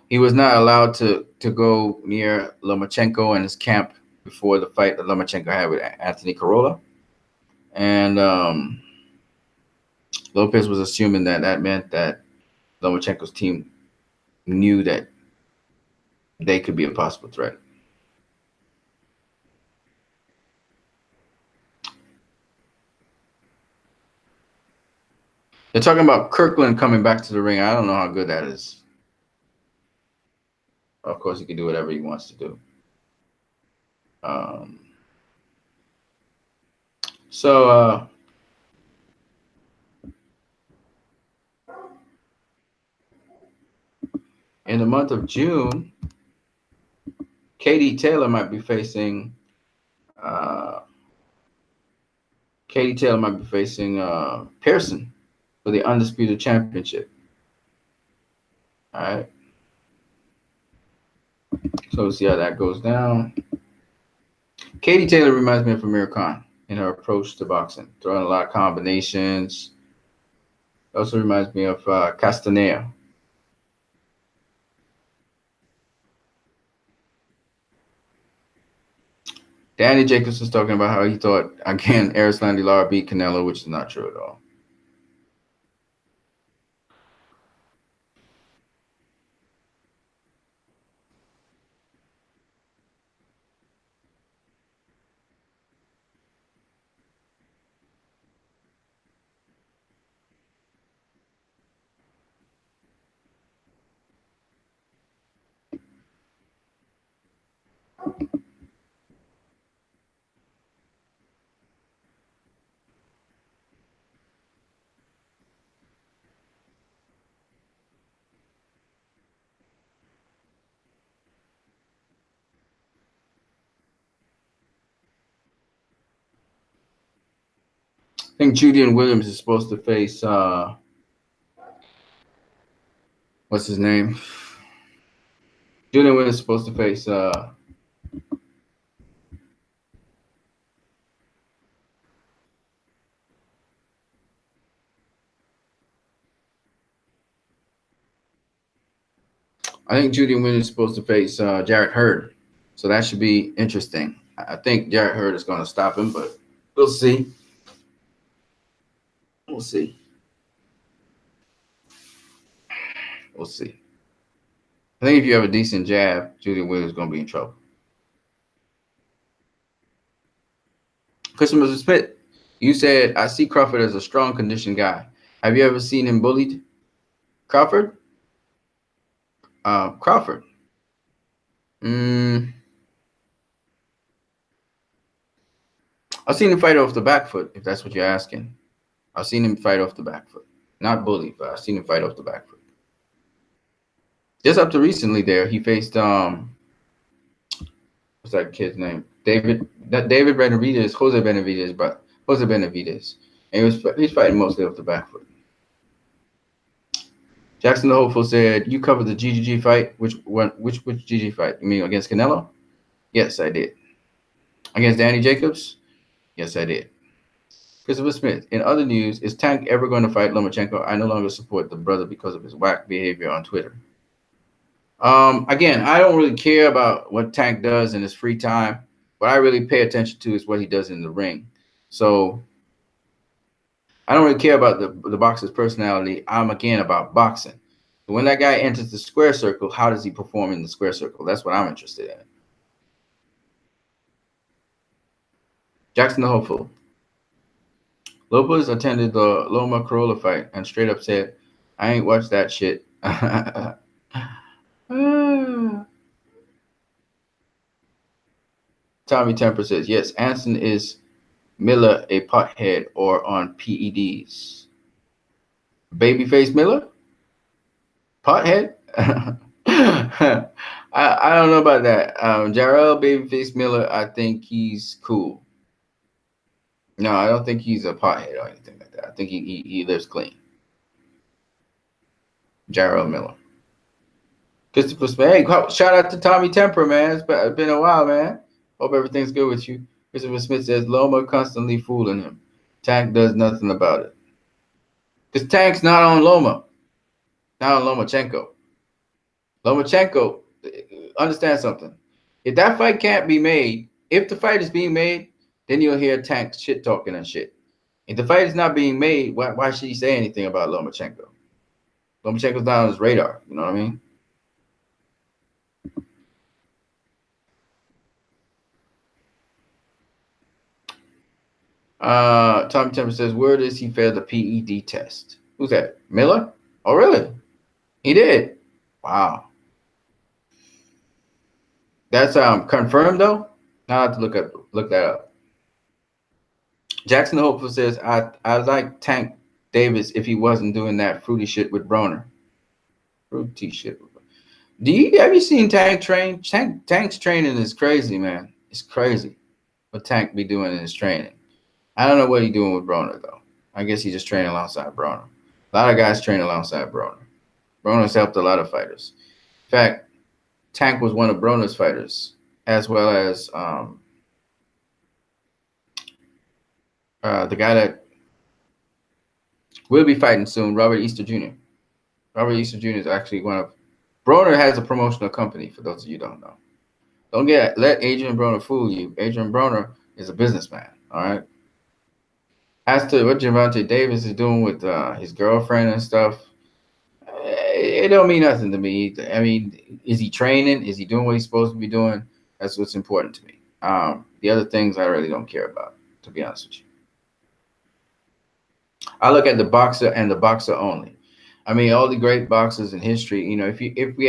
he was not allowed to go near Lomachenko and his camp before the fight that Lomachenko had with Anthony Corolla. And Lopez was assuming that meant that Lomachenko's team knew that they could be a possible threat. They're talking about Kirkland coming back to the ring. I don't know how good that is. Of course, he can do whatever he wants to do. In the month of June, Katie Taylor might be facing Pearson for the Undisputed Championship. All right. So we'll see how that goes down. Katie Taylor reminds me of Amir Khan in her approach to boxing, throwing a lot of combinations. Also reminds me of Castanea. Danny Jacobs was talking about how he thought, again, Erislandy Lara beat Canelo, which is not true at all. I think Julian Williams is supposed to face what's his name? Julian Williams is supposed to face I think Julian Williams is supposed to face Jarrett Hurd. So that should be interesting. I think Jarrett Hurd is going to stop him, but we'll see. We'll see. We'll see. I think if you have a decent jab, Julian Williams is going to be in trouble. Christopher Smith, you said, I see Crawford as a strong conditioned guy. Have you ever seen him bullied? Crawford? Crawford. I've seen him fight off the back foot, if that's what you're asking. I've seen him fight off the back foot. Not bully, but I've seen him fight off the back foot. Just up to recently there, he faced what's that kid's name? David Benavidez, Jose Benavidez. And he's fighting mostly off the back foot. Jackson the Hopeful said, you covered the GGG fight. Which GG fight? You mean against Canelo? Yes, I did. Against Danny Jacobs? Yes, I did. Christopher Smith, in other news, is Tank ever going to fight Lomachenko? I no longer support the brother because of his whack behavior on Twitter. Again, I don't really care about what Tank does in his free time. What I really pay attention to is what he does in the ring. So I don't really care about the boxer's personality. I'm, again, about boxing. When that guy enters the square circle, how does he perform in the square circle? That's what I'm interested in. Jackson the Hopeful. Lopez attended the Loma Corolla fight and straight up said, I ain't watched that shit. Tommy Temper says, yes, Anson is Miller a pothead or on PEDs? Babyface Miller? Pothead? I don't know about that. Jarrell Babyface Miller, I think he's cool. No, I don't think he's a pothead or anything like that. I think he lives clean. Jarrell Miller. Christopher Smith, hey, shout out to Tommy Temper, man. It's been a while, man. Hope everything's good with you. Christopher Smith says, Loma constantly fooling him. Tank does nothing about it. Because Tank's not on Loma. Not on Lomachenko. Lomachenko, understand something. If that fight can't be made, if the fight is being made, then you'll hear Tank shit talking and shit. If the fight is not being made, why should he say anything about Lomachenko? Lomachenko's not on his radar. You know what I mean? Tommy Temper says, where does he fail the PED test? Who's that? Miller? Oh, really? He did. Wow. That's confirmed though. Now I have to look that up. Jackson the Hopeful says, I like Tank Davis if he wasn't doing that fruity shit with Broner. Fruity shit. Have you seen Tank train? Tank's training is crazy, man. It's crazy what Tank be doing in his training. I don't know what he's doing with Broner, though. I guess he's just training alongside Broner. A lot of guys train alongside Broner. Broner's helped a lot of fighters. In fact, Tank was one of Broner's fighters, as well as The guy that will be fighting soon, Robert Easter Jr. Robert Easter Jr. is actually one of Broner has a promotional company. For those of you who don't know, don't let Adrian Broner fool you. Adrian Broner is a businessman. All right. As to what Gervonta Davis is doing with his girlfriend and stuff, it don't mean nothing to me. I mean, is he training? Is he doing what he's supposed to be doing? That's what's important to me. The other things I really don't care about, to be honest with you. I look at the boxer and the boxer only. I mean, all the great boxers in history. You know, if we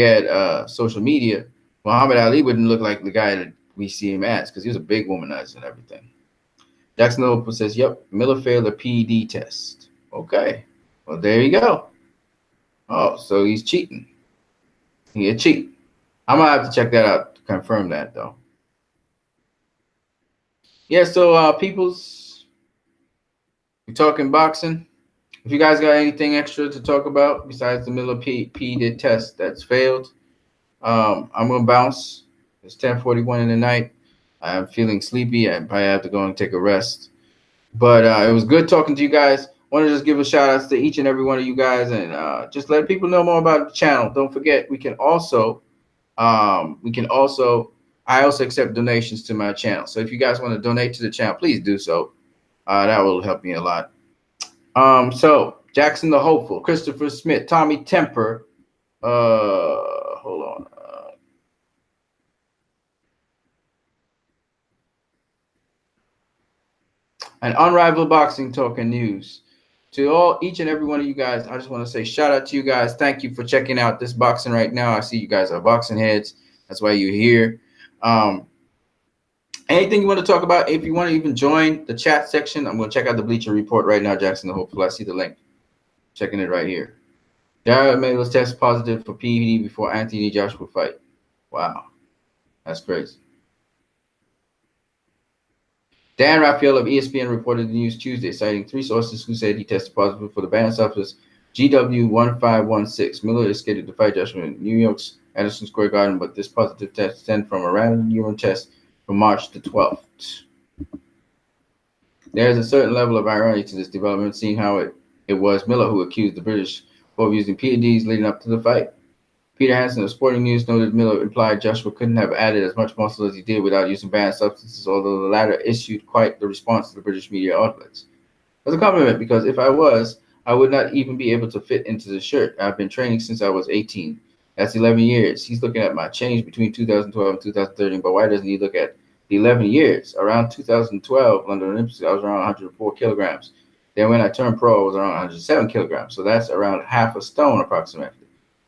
had social media, Muhammad Ali wouldn't look like the guy that we see him as because he was a big womanizer and everything. Jackson Opal says, "Yep, Miller failed a PED test." Okay, well there you go. Oh, so he's cheating. He a cheat. I'm gonna have to check that out to confirm that though. Yeah, so peoples, we're talking boxing. If you guys got anything extra to talk about besides the Miller PED test that's failed, I'm gonna bounce. It's 10:41 in the night. I'm feeling sleepy. I probably have to go and take a rest. But it was good talking to you guys. Want to just give a shout out to each and every one of you guys, and just let people know more about the channel. Don't forget, we can also, I also accept donations to my channel. So if you guys want to donate to the channel, please do so. That will help me a lot. So Jackson the Hopeful, Christopher Smith, Tommy Temper. Hold on. And Unrivaled Boxing Talk and News. To each and every one of you guys, I just want to say shout out to you guys. Thank you for checking out this boxing right now. I see you guys are boxing heads. That's why you're here. Anything you want to talk about? If you want to even join the chat section, I'm going to check out the Bleacher Report right now, Jackson the Hopeful. I see the link. Checking it right here. Jared May was tested positive for PED before Anthony Joshua fight. Wow. That's crazy. Dan Raphael of ESPN reported the news Tuesday, citing 3 sources who said he tested positive for the banned substance GW1516. Miller is scheduled to fight Joshua in New York's Madison Square Garden, but this positive test stemmed from a random urine test from March the 12th. There is a certain level of irony to this development, seeing how it was Miller who accused the British of using PEDs leading up to the fight. Peter Hansen of Sporting News noted Miller implied Joshua couldn't have added as much muscle as he did without using banned substances, although the latter issued quite the response to the British media outlets. As a compliment, because if I was, I would not even be able to fit into the shirt. I've been training since I was 18. That's 11 years. He's looking at my change between 2012 and 2013, but why doesn't he look at the 11 years? Around 2012, London Olympics, I was around 104 kilograms. Then when I turned pro, I was around 107 kilograms. So that's around half a stone approximately.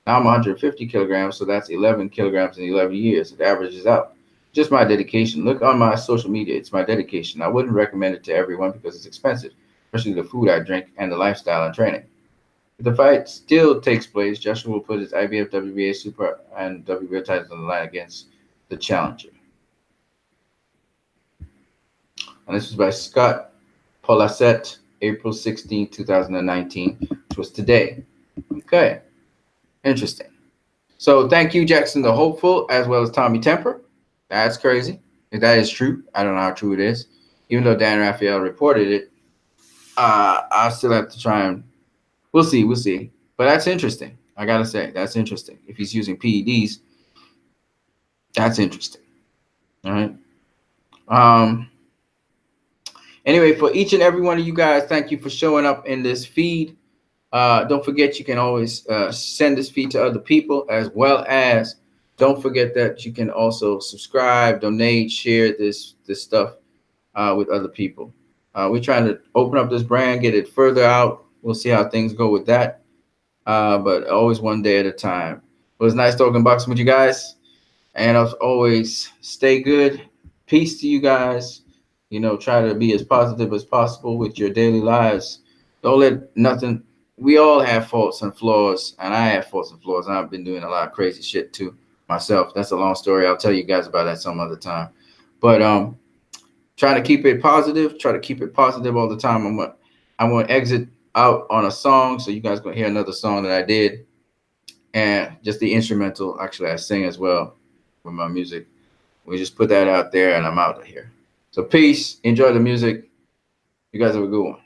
Now I'm 150 kilograms, so that's 11 kilograms in 11 years. It averages out. Just my dedication. Look on my social media. It's my dedication. I wouldn't recommend it to everyone because it's expensive, especially the food I drink and the lifestyle and training. If the fight still takes place, Joshua will put his IBF, WBA, Super, and WBO titles on the line against the challenger. And this was by Scott Polasset, April 16, 2019, which was today. Okay. Interesting. So thank you, Jackson the Hopeful, as well as Tommy Temper. That's crazy. If that is true, I don't know how true it is. Even though Dan Raphael reported it, I still have to try and we'll see. But that's interesting. I gotta say, that's interesting. If he's using PEDs, that's interesting. All right. Anyway, for each and every one of you guys, thank you for showing up in this feed. Don't forget, you can always send this feed to other people, as well as don't forget that you can also subscribe, donate, share this stuff with other people. We're trying to open up this brand, get it further out. We'll see how things go with that. But always one day at a time. It was nice talking boxing with you guys. And as always, stay good. Peace to you guys. You know, try to be as positive as possible with your daily lives. Don't let nothing. We all have faults and flaws, and I have faults and flaws, and I've been doing a lot of crazy shit too myself. That's a long story. I'll tell you guys about that some other time. But try to keep it positive. Try to keep it positive all the time. I'm gonna exit out on a song, so you guys gonna hear another song that I did, and just the instrumental. Actually, I sing as well with my music. We just put that out there, and I'm out of here. So peace. Enjoy the music. You guys have a good one.